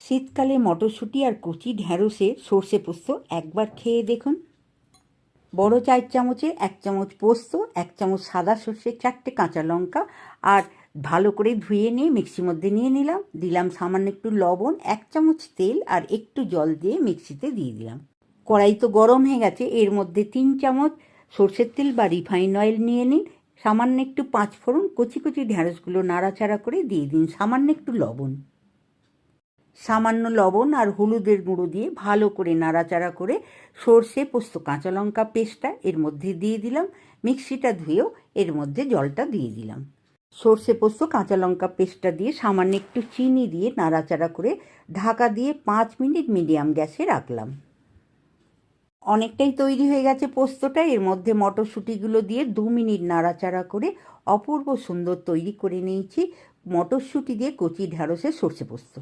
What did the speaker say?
শীতকালে মটরশুঁটি আর কচি ঢ্যাঁড়সে সর্ষে পোস্ত একবার খেয়ে দেখুন। বড় 4 চামচে 1 চামচ পোস্ত, 1 চামচ সাদা সর্ষে, 4টে কাঁচা লঙ্কা আর ভালো করে ধুয়ে নিয়ে মিক্সির মধ্যে নিয়ে নিলাম। দিলাম সামান্য একটু লবণ, 1 চামচ তেল আর একটু জল দিয়ে মিক্সিতে দিয়ে দিলাম। কড়াই তো গরম হয়ে গেছে, এর মধ্যে 3 চামচ সর্ষের তেল বা রিফাইন অয়েল নিয়ে নিন। সামান্য একটু 5 ফোড়ন, কচি কচি ঢ্যাঁড়সগুলো নাড়াচাড়া করে দিয়ে দিন সামান্য একটু লবণ। সামান্য লবণ আর হলুদের গুঁড়ো দিয়ে ভালো করে নাড়াচাড়া করে সর্ষে পোস্ত কাঁচা লঙ্কা পেস্টটা এর মধ্যে দিয়ে দিলাম। মিক্সিটা ধুয়েও এর মধ্যে জলটা দিয়ে দিলাম। সর্ষে পোস্ত কাঁচা লঙ্কা পেস্টটা দিয়ে সামান্য একটু চিনি দিয়ে নাড়াচাড়া করে ঢাকা দিয়ে 5 মিনিট মিডিয়াম গ্যাসে রাখলাম। অনেকটাই তৈরি হয়ে গেছে পোস্তটা। এর মধ্যে মটরশুঁটিগুলো দিয়ে 2 মিনিট নাড়াচাড়া করে অপূর্ব সুন্দর তৈরি করে নিয়েছি মটরশুঁটি দিয়ে কচি ঢ্যাঁড়সের সর্ষে পোস্ত।